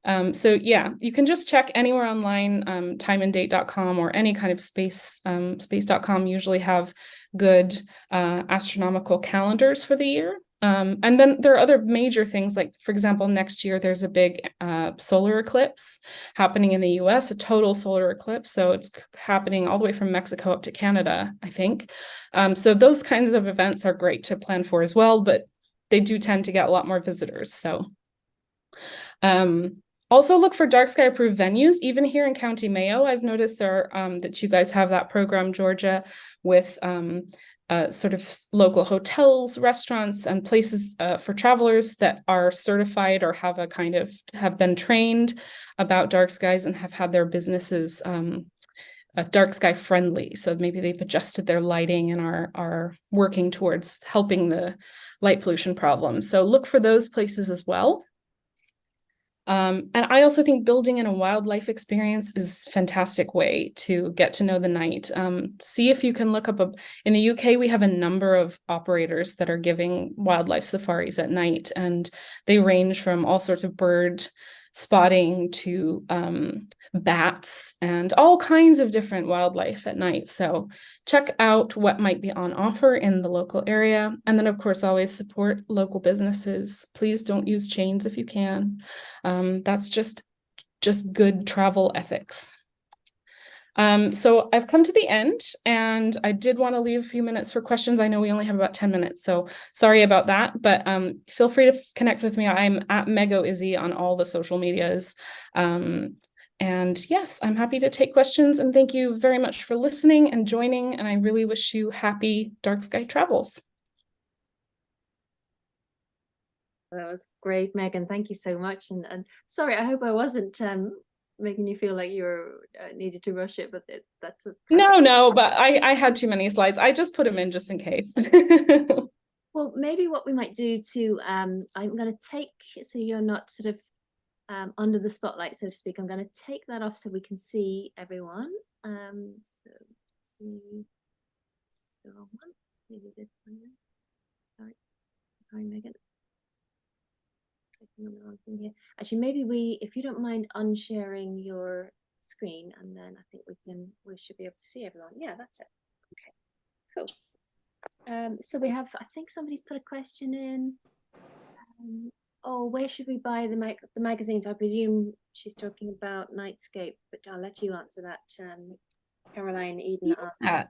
So yeah, you can just check anywhere online, timeanddate.com or any kind of space.com usually have good astronomical calendars for the year. And then there are other major things, like, for example, next year there's a big solar eclipse happening in the US, a total solar eclipse. So it's happening all the way from Mexico up to Canada, I think. So those kinds of events are great to plan for as well, but they do tend to get a lot more visitors. So also look for dark sky approved venues, even here in County Mayo. I've noticed there that you guys have that program, Georgia, with sort of local hotels, restaurants, and places for travelers that are certified or have been trained about dark skies and have had their businesses dark sky friendly. So maybe they've adjusted their lighting and are working towards helping the light pollution problem. So look for those places as well. And I also think building in a wildlife experience is a fantastic way to get to know the night. See if you can look up in the UK, we have a number of operators that are giving wildlife safaris at night, and they range from all sorts of bird spotting to bats and all kinds of different wildlife at night. So check out what might be on offer in the local area. And then, of course, always support local businesses. Please don't use chains if you can. That's just good travel ethics. So I've come to the end, and I did want to leave a few minutes for questions. I know we only have about 10 minutes, so sorry about that, but feel free to connect with me. I'm at MegoIzzy on all the social medias. And yes, I'm happy to take questions, and thank you very much for listening and joining, and I really wish you happy dark sky travels. That was great, Megan. Thank you so much. And sorry, I hope I wasn't making you feel like you needed to rush it, but that's no, but I had too many slides. I just put them in just in case. Well, maybe what we might do too, I'm going to take, so you're not sort of under the spotlight, so to speak, I'm going to take that off so we can see everyone. So see, maybe this one. Sorry, Megan. On the wrong thing here. Actually, maybe if you don't mind unsharing your screen, and then I think we should be able to see everyone. Yeah, that's it. Okay, cool. So we have, I think somebody's put a question in. Oh, where should we buy the magazines? I presume she's talking about Nightscape, but I'll let you answer that. Caroline Eden asked.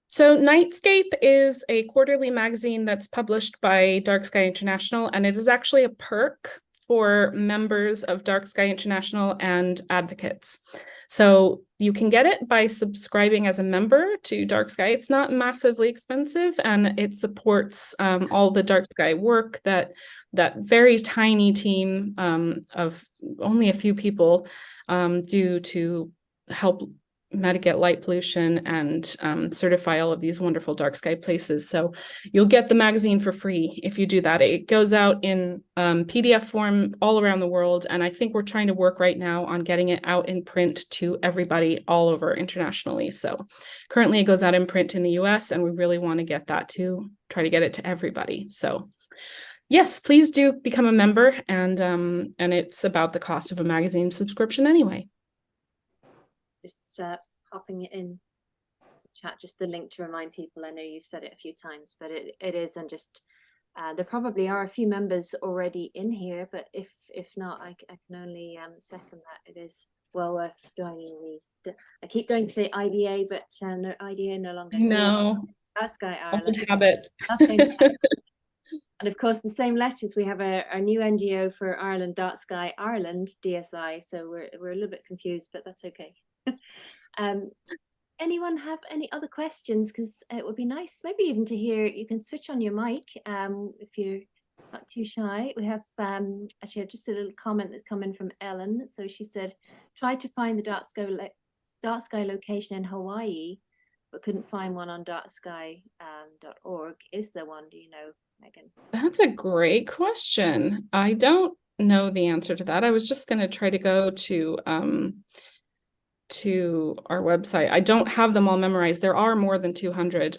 So Nightscape is a quarterly magazine that's published by DarkSky International, and it is actually a perk for members of DarkSky International and advocates. So you can get it by subscribing as a member to DarkSky. It's not massively expensive, and it supports all the DarkSky work that very tiny team of only a few people do to help mitigate light pollution and certify all of these wonderful dark sky places. So you'll get the magazine for free if you do that. It goes out in PDF form all around the world, and I think we're trying to work right now on getting it out in print to everybody all over internationally. So currently it goes out in print in the US, and we really want to get that to try to get it to everybody. So yes, please do become a member, and it's about the cost of a magazine subscription anyway. Just popping it in chat, just the link to remind people. I know you've said it a few times, but it is, and just there probably are a few members already in here, but if not, I can only second that. It is well worth joining I keep going to say IDA, but no, IDA no longer. No. DarkSky Ireland. Habits. And of course, the same letters, we have our new NGO for Ireland, DarkSky Ireland, DSI. So we're a little bit confused, but that's okay. Anyone have any other questions? Because it would be nice maybe even to hear, you can switch on your mic if you're not too shy. We have actually just a little comment that's come in from Ellen. So she said, tried to find the dark sky location in Hawaii, but couldn't find one on darksky.org. Is there one? Do you know, Megan? That's a great question. I don't know the answer to that. I was just going to try to go to our website. I don't have them all memorized. There are more than 200.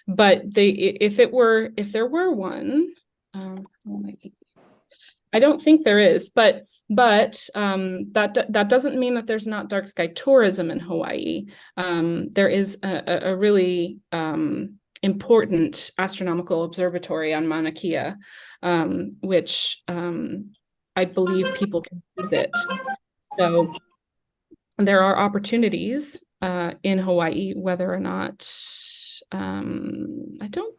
But if there were one, I don't think there is, but that doesn't mean that there's not dark sky tourism in Hawaii. There is a really important astronomical observatory on Mauna Kea, which I believe people can visit. So there are opportunities in Hawaii, whether or not I don't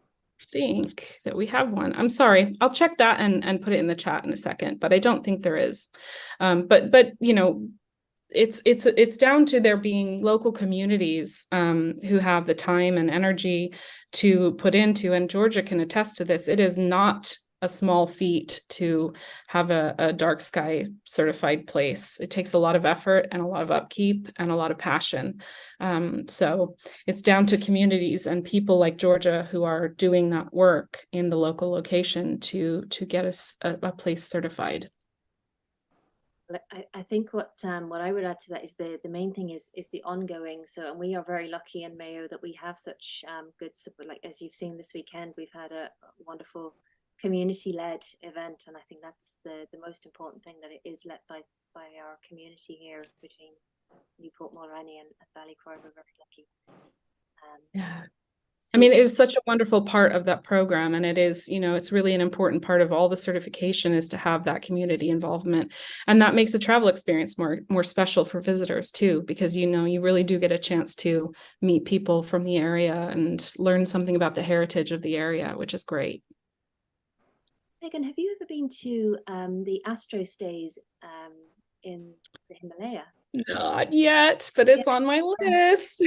think that we have one. I'm sorry. I'll check that and put it in the chat in a second, but I don't think there is. But you know, it's down to there being local communities who have the time and energy to put into, and Georgia can attest to this. It is not a small feat to have a dark sky certified place. It takes a lot of effort and a lot of upkeep and a lot of passion. So it's down to communities and people like Georgia who are doing that work in the local location to get a place certified. I think what I would add to that is the main thing is the ongoing. So, and we are very lucky in Mayo that we have such good support. Like as you've seen this weekend, we've had a wonderful community-led event, and I think that's the most important thing, that it is led by our community here between Newport Mulroney and Valley Croix. We're very lucky. Yeah. So, I mean, it is such a wonderful part of that program, and it is, you know, it's really an important part of all the certification is to have that community involvement, and that makes the travel experience more special for visitors too, because you know you really do get a chance to meet people from the area and learn something about the heritage of the area, which is great. Megan, have you ever been to the Astro Stays in the Himalaya? Not yet, but it's on my list.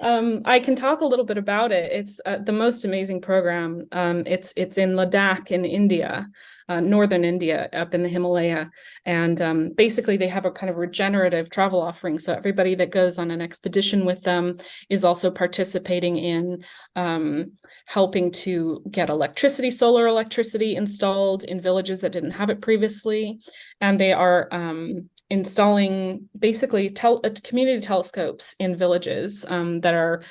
I can talk a little bit about it. It's the most amazing program. It's in Ladakh in India, northern India, up in the Himalaya. And basically they have a kind of regenerative travel offering. So everybody that goes on an expedition with them is also participating in helping to get solar electricity installed in villages that didn't have it previously. And they are installing basically community telescopes in villages that are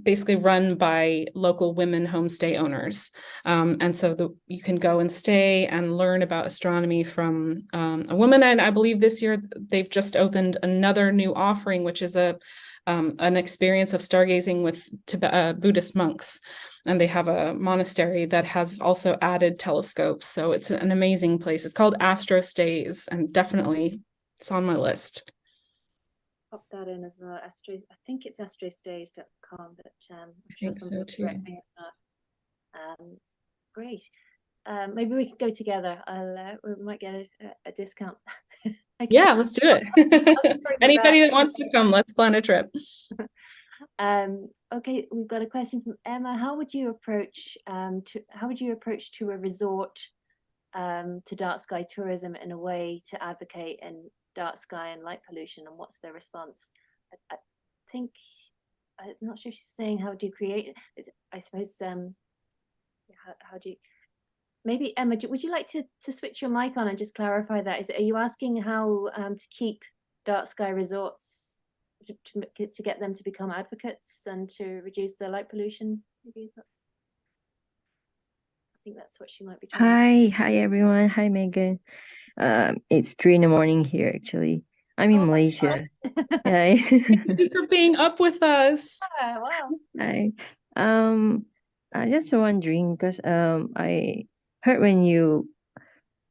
basically run by local women homestay owners. And so you can go and stay and learn about astronomy from a woman. And I believe this year they've just opened another new offering, which is an experience of stargazing with Buddhist monks. And they have a monastery that has also added telescopes. So it's an amazing place. It's called Astro Stays, and definitely it's on my list. Pop that in as well. I think it's astrostays.com, but I'm sure so too. Correct me if not. Great. Maybe we could go together. We might get a discount. Yeah, let's do it. Anybody that wants to come, let's plan a trip. Okay, we've got a question from Emma. How would you approach to a resort to dark sky tourism in a way to advocate in dark sky and light pollution, and what's their response? I think I'm not sure she's saying how do you create it. I suppose how do you, maybe Emma, would you like to switch your mic on and just clarify that? Are you asking how to keep dark sky resorts to get them to become advocates and to reduce their light pollution? Maybe is that? I think that's what she might be trying. Hi everyone. Hi Megan. It's 3 in the morning here actually. I'm in Malaysia. Hi. Thank you for being up with us. Wow. Hi. I just wondering because I heard when you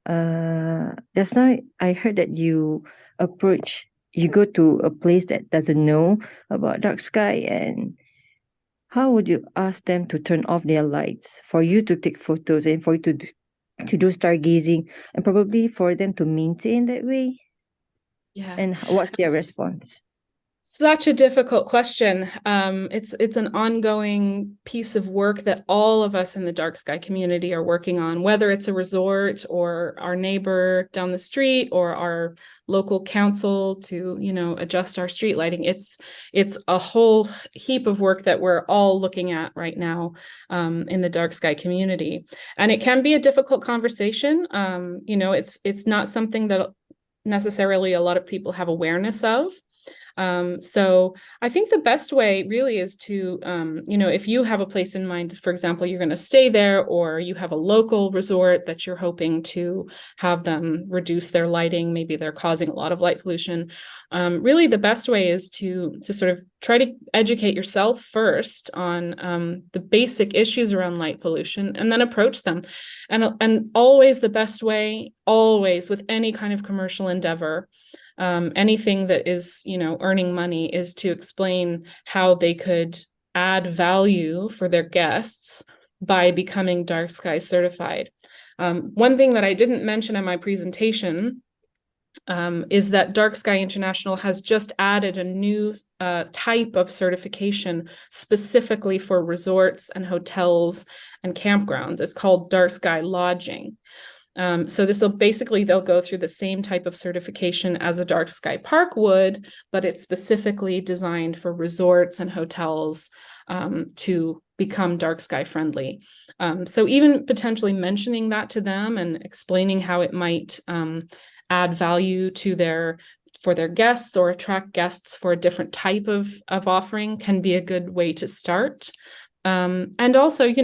just now I heard that you go to a place that doesn't know about dark sky, and how would you ask them to turn off their lights for you to take photos and for you to do stargazing, and probably for them to maintain that way? Yeah. And what's their response? Such a difficult question. It's an ongoing piece of work that all of us in the dark sky community are working on, whether it's a resort or our neighbor down the street or our local council to, you know, adjust our street lighting. It's a whole heap of work that we're all looking at right now in the dark sky community. And it can be a difficult conversation. You know, it's not something that necessarily a lot of people have awareness of. So I think the best way really is to, if you have a place in mind, for example, you're going to stay there, or you have a local resort that you're hoping to have them reduce their lighting, maybe they're causing a lot of light pollution. Really, the best way is to sort of try to educate yourself first on the basic issues around light pollution, and then approach them. And always the best way, always with any kind of commercial endeavor, anything that is, earning money, is to explain how they could add value for their guests by becoming DarkSky certified. One thing that I didn't mention in my presentation is that DarkSky International has just added a new type of certification specifically for resorts and hotels and campgrounds. It's called DarkSky Lodging. So this will basically, they'll go through the same type of certification as a DarkSky Park would, but it's specifically designed for resorts and hotels to become DarkSky friendly. So even potentially mentioning that to them and explaining how it might add value to for their guests or attract guests for a different type of offering can be a good way to start. And also,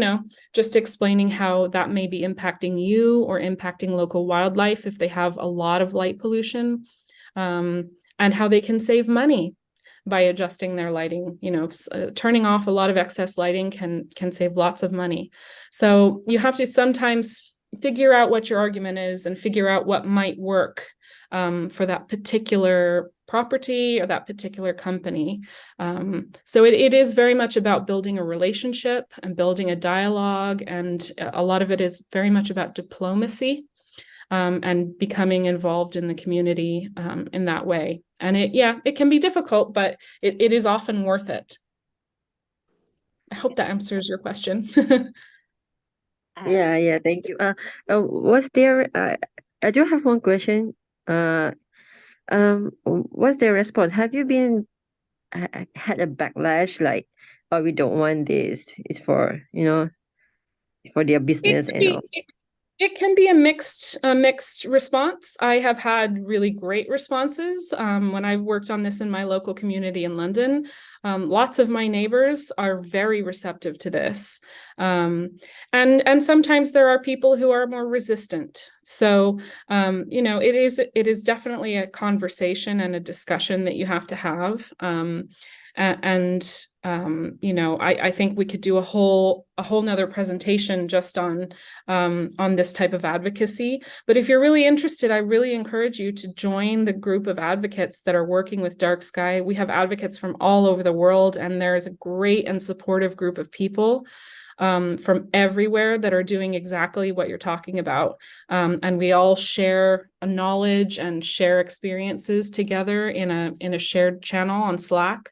just explaining how that may be impacting you or impacting local wildlife if they have a lot of light pollution, and how they can save money by adjusting their lighting. Turning off a lot of excess lighting can save lots of money. So you have to sometimes figure out what your argument is and figure out what might work for that particular property or that particular company. So it is very much about building a relationship and building a dialogue, and a lot of it is very much about diplomacy and becoming involved in the community in that way. And it can be difficult, but it is often worth it. I hope that answers your question. Yeah, thank you. Was there? I do have one question. What's their response? Have you been had a backlash like, oh, we don't want this? It's for for their business and all. It can be a mixed response. I have had really great responses when I've worked on this in my local community in London. Lots of my neighbors are very receptive to this, and sometimes there are people who are more resistant. So it is definitely a conversation and a discussion that you have to have. I think we could do a whole nother presentation just on this type of advocacy. But if you're really interested, I really encourage you to join the group of advocates that are working with DarkSky. We have advocates from all over the world, and there is a great and supportive group of people from everywhere that are doing exactly what you're talking about. And we all share a knowledge and share experiences together in a shared channel on Slack.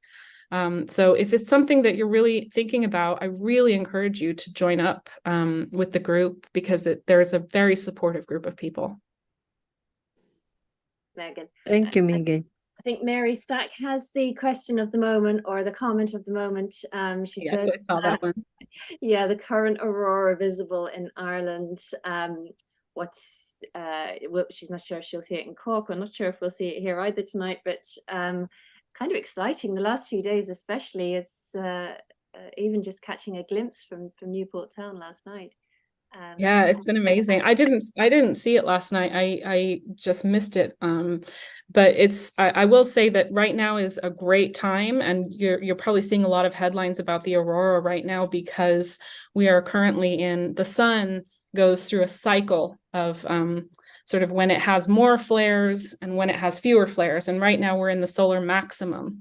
So if it's something that you're really thinking about, I really encourage you to join up with the group, because there's a very supportive group of people. Megan. Thank you, Megan. I think Mary Stack has the question of the moment, or the comment of the moment. She says, I saw that one. Yeah, the current aurora visible in Ireland. Well, she's not sure she'll see it in Cork. I'm not sure if we'll see it here either tonight, but kind of exciting the last few days, especially, is even just catching a glimpse from Newport Town last night. Yeah, it's been amazing. I didn't see it last night. I just missed it. But I will say that right now is a great time, and you're probably seeing a lot of headlines about the aurora right now, because we are currently the sun goes through a cycle of sort of when it has more flares and when it has fewer flares. And right now we're in the solar maximum.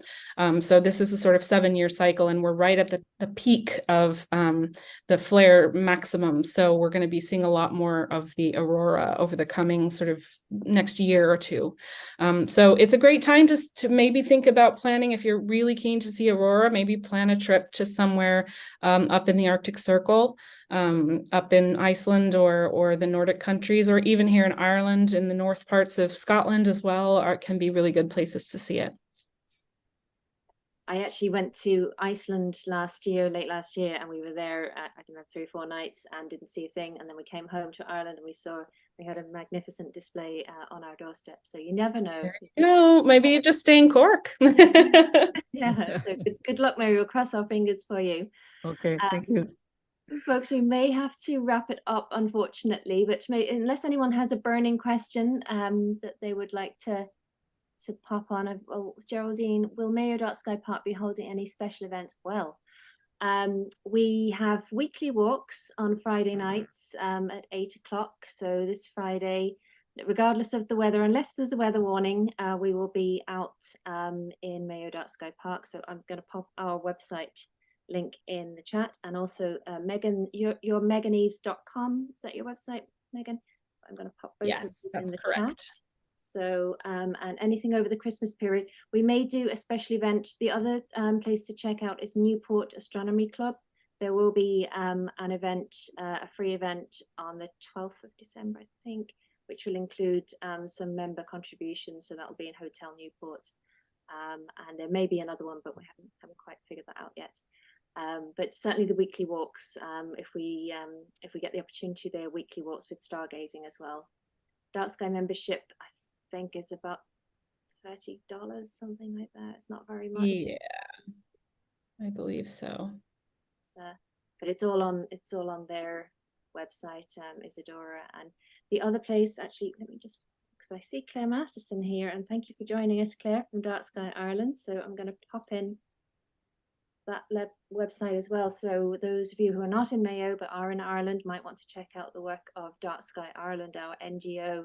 So this is a sort of 7-year cycle, and we're right at the peak of the flare maximum. So we're going to be seeing a lot more of the aurora over the coming sort of next year or two. So it's a great time to maybe think about planning, if you're really keen to see aurora, maybe plan a trip to somewhere up in the Arctic Circle, up in Iceland or the Nordic countries, or even here in Ireland, in the north parts of Scotland as well, can be really good places to see it. I actually went to Iceland late last year, and we were there, I don't know, 3 or 4 nights, and didn't see a thing. And then we came home to Ireland and we saw we had a magnificent display on our doorstep. So you never know. No, maybe you just stay in Cork. Yeah, so good luck, Mary. We'll cross our fingers for you. Okay, thank you. Folks, we may have to wrap it up, unfortunately, but unless anyone has a burning question that they would like to pop on. Geraldine, will Mayo.Sky Park be holding any special events? Well, we have weekly walks on Friday nights at 8 o'clock. So this Friday, regardless of the weather, unless there's a weather warning, we will be out in Mayo.Sky Park. So I'm going to pop our website link in the chat, and also Megan, your meganeaves.com. Is that your website, Megan? So I'm going to pop both Yes, in that's the correct. chat. So and anything over the Christmas period, we may do a special event. The other place to check out is Newport Astronomy Club. There will be an event, a free event on the 12th of December, I think, which will include some member contributions. So that will be in Hotel Newport, and there may be another one, but we haven't quite figured that out yet. But certainly the weekly walks, if we get the opportunity, there are weekly walks with stargazing as well. Dark Sky membership, I think, is about $30, something like that. It's not very much. Yeah, I believe so. But it's all on their website, Isadora. And the other place, actually, let me just, because I see Claire Masterson here, and thank you for joining us, Claire, from Dark Sky Ireland. So I'm going to pop in that website as well. So those of you who are not in Mayo but are in Ireland might want to check out the work of Dark Sky Ireland, our NGO.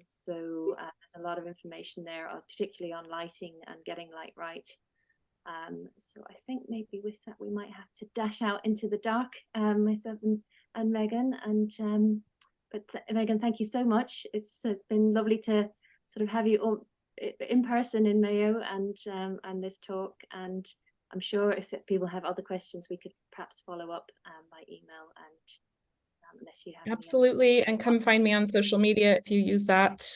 So there's a lot of information there, particularly on lighting and getting light right. So I think maybe with that we might have to dash out into the dark, myself and Megan. And but Megan, thank you so much. It's been lovely to sort of have you all in person in Mayo and this talk. And I'm sure if people have other questions, we could perhaps follow up by email, and unless you have absolutely, and come find me on social media if you use that.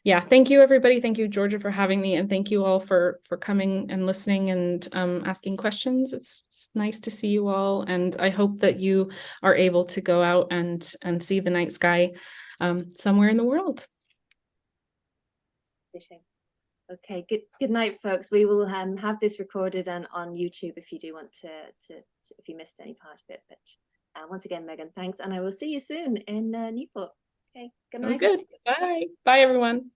Yeah, thank you everybody. Thank you, Georgia, for having me, and thank you all for coming and listening and asking questions. It's nice to see you all, and I hope that you are able to go out and see the night sky somewhere in the world. Okay, good night, folks. We will have this recorded and on YouTube if you do want to if you missed any part of it. But once again, Megan, thanks, and I will see you soon in Newport. Okay, good night. Sounds good. Bye. Bye, everyone.